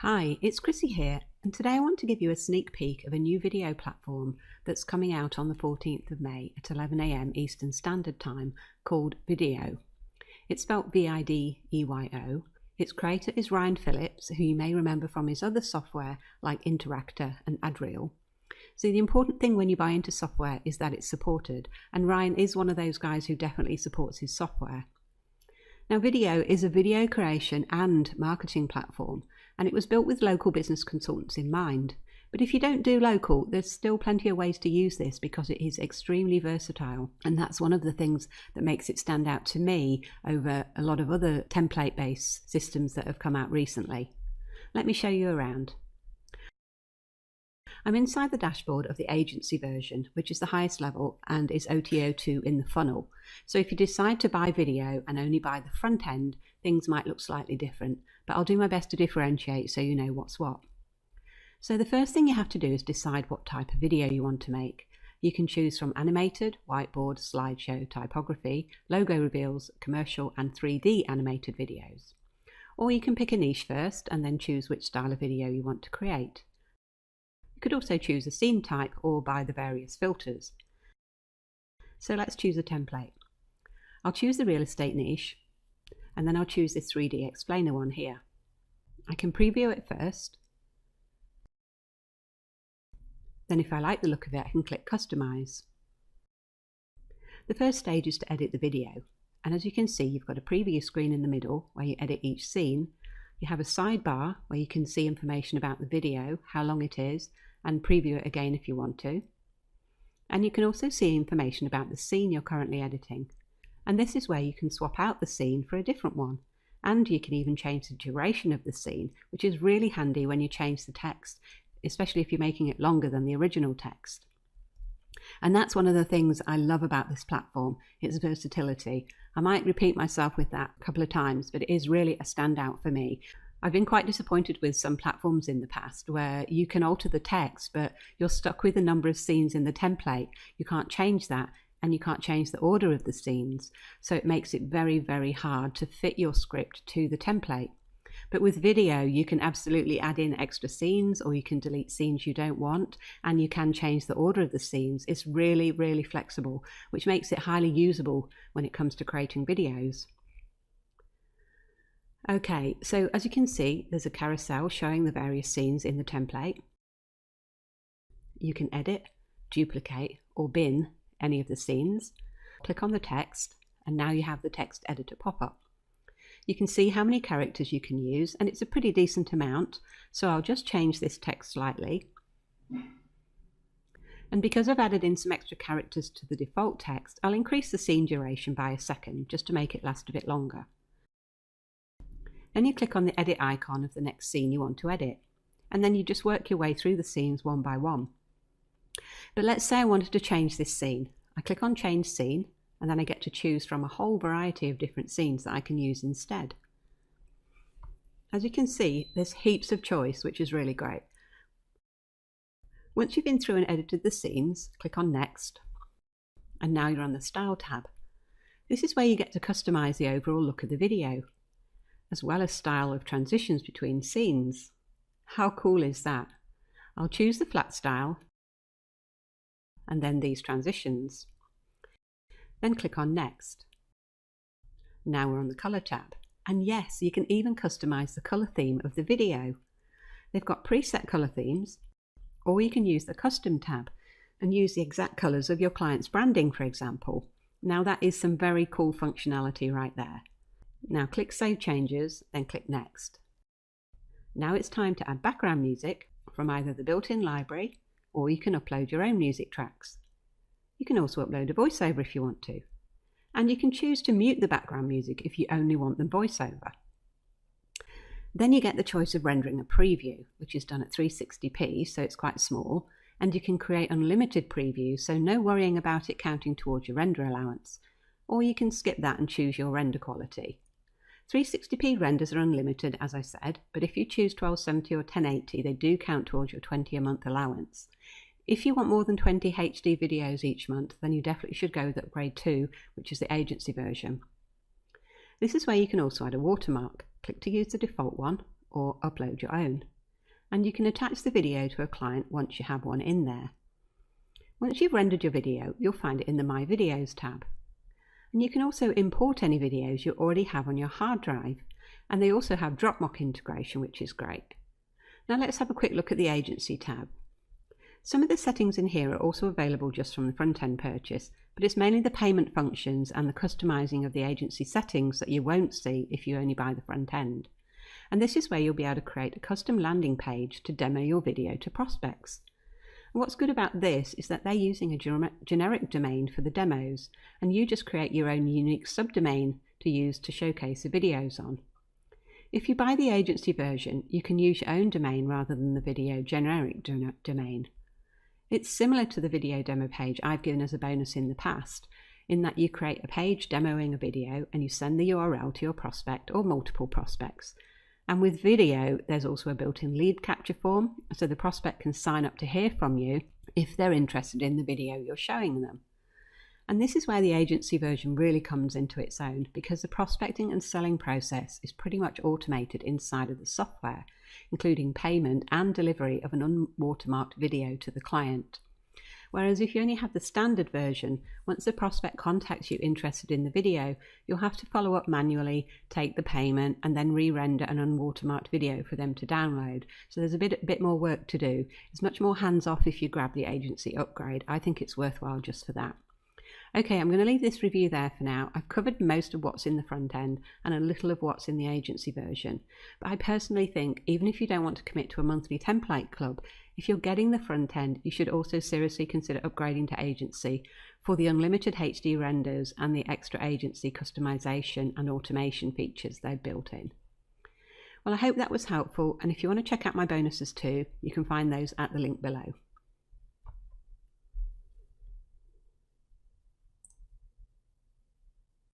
Hi, it's Chrissy here, and today I want to give you a sneak peek of a new video platform that's coming out on the 14th of May at 11 AM Eastern Standard Time called Vidyo. It's spelt Videyo. Its creator is Ryan Phillips, who you may remember from his other software like Interactor and Adreel. So the important thing when you buy into software is that it's supported, and Ryan is one of those guys who definitely supports his software. Now, Vidyo is a video creation and marketing platform, and it was built with local business consultants in mind. But if you don't do local, there's still plenty of ways to use this because it is extremely versatile. And that's one of the things that makes it stand out to me over a lot of other template-based systems that have come out recently. Let me show you around. I'm inside the dashboard of the agency version, which is the highest level and is OTO2 in the funnel. So if you decide to buy Vidyo and only buy the front end, things might look slightly different, but I'll do my best to differentiate so you know what's what. So the first thing you have to do is decide what type of video you want to make. You can choose from animated, whiteboard, slideshow, typography, logo reveals, commercial and 3D animated videos. Or you can pick a niche first and then choose which style of video you want to create. You could also choose a scene type or buy the various filters. So let's choose a template. I'll choose the real estate niche, and then I'll choose this 3D explainer one here. I can preview it first. Then if I like the look of it, I can click Customize. The first stage is to edit the video, and as you can see, you've got a preview screen in the middle where you edit each scene. You have a sidebar where you can see information about the video, how long it is, and preview it again if you want to. And you can also see information about the scene you're currently editing. And this is where you can swap out the scene for a different one. And you can even change the duration of the scene, which is really handy when you change the text, especially if you're making it longer than the original text. And that's one of the things I love about this platform, its versatility. I might repeat myself with that a couple of times, but it is really a standout for me. I've been quite disappointed with some platforms in the past where you can alter the text, but you're stuck with a number of scenes in the template. You can't change that, and you can't change the order of the scenes. So it makes it very, very hard to fit your script to the template. But with Vidyo, you can absolutely add in extra scenes, or you can delete scenes you don't want, and you can change the order of the scenes. It's really, really flexible, which makes it highly usable when it comes to creating videos. Okay, so as you can see, there's a carousel showing the various scenes in the template. You can edit, duplicate, or bin any of the scenes. Click on the text, and now you have the text editor pop up. You can see how many characters you can use, and it's a pretty decent amount, so I'll just change this text slightly. And because I've added in some extra characters to the default text, I'll increase the scene duration by a second just to make it last a bit longer. Then you click on the edit icon of the next scene you want to edit, and then you just work your way through the scenes one by one. But let's say I wanted to change this scene. I click on Change Scene, and then I get to choose from a whole variety of different scenes that I can use instead. As you can see, there's heaps of choice, which is really great. Once you've been through and edited the scenes, click on Next, and now you're on the Style tab. This is where you get to customize the overall look of the video, as well as style of transitions between scenes. How cool is that? I'll choose the flat style, and then these transitions. Then click on Next. Now we're on the Color tab. And yes, you can even customize the color theme of the video. They've got preset color themes, or you can use the Custom tab and use the exact colors of your client's branding, for example. Now that is some very cool functionality right there. Now click Save Changes, then click Next. Now it's time to add background music from either the built-in library, or you can upload your own music tracks. You can also upload a voiceover if you want to. And you can choose to mute the background music if you only want the voiceover. Then you get the choice of rendering a preview, which is done at 360p, so it's quite small, and you can create unlimited previews, so no worrying about it counting towards your render allowance. Or you can skip that and choose your render quality. 360p renders are unlimited, as I said, but if you choose 1270 or 1080, they do count towards your 20 a month allowance. If you want more than 20 HD videos each month, then you definitely should go with Upgrade 2, which is the agency version. This is where you can also add a watermark. Click to use the default one or upload your own. and you can attach the video to a client once you have one in there. Once you've rendered your video, you'll find it in the My Videos tab. And you can also import any videos you already have on your hard drive, and they also have Dropbox integration, which is great. Now let's have a quick look at the Agency tab. Some of the settings in here are also available just from the front-end purchase, but it's mainly the payment functions and the customizing of the agency settings that you won't see if you only buy the front end. And this is where you'll be able to create a custom landing page to demo your video to prospects. And what's good about this is that they're using a generic domain for the demos, and you just create your own unique subdomain to use to showcase the videos on. If you buy the agency version, you can use your own domain rather than the video generic domain. It's similar to the video demo page I've given as a bonus in the past, in that you create a page demoing a video and you send the URL to your prospect or multiple prospects. And with video, there's also a built-in lead capture form, so the prospect can sign up to hear from you if they're interested in the video you're showing them. And this is where the agency version really comes into its own, because the prospecting and selling process is pretty much automated inside of the software, including payment and delivery of an unwatermarked video to the client. Whereas if you only have the standard version, once the prospect contacts you interested in the video, you'll have to follow up manually, take the payment, and then re-render an unwatermarked video for them to download. So there's a bit more work to do. It's much more hands-off if you grab the agency upgrade. I think it's worthwhile just for that. Okay, I'm going to leave this review there for now. I've covered most of what's in the front end and a little of what's in the agency version. But I personally think, even if you don't want to commit to a monthly template club, if you're getting the front end, you should also seriously consider upgrading to agency for the unlimited HD renders and the extra agency customization and automation features they've built in. Well, I hope that was helpful, and if you want to check out my bonuses too, you can find those at the link below.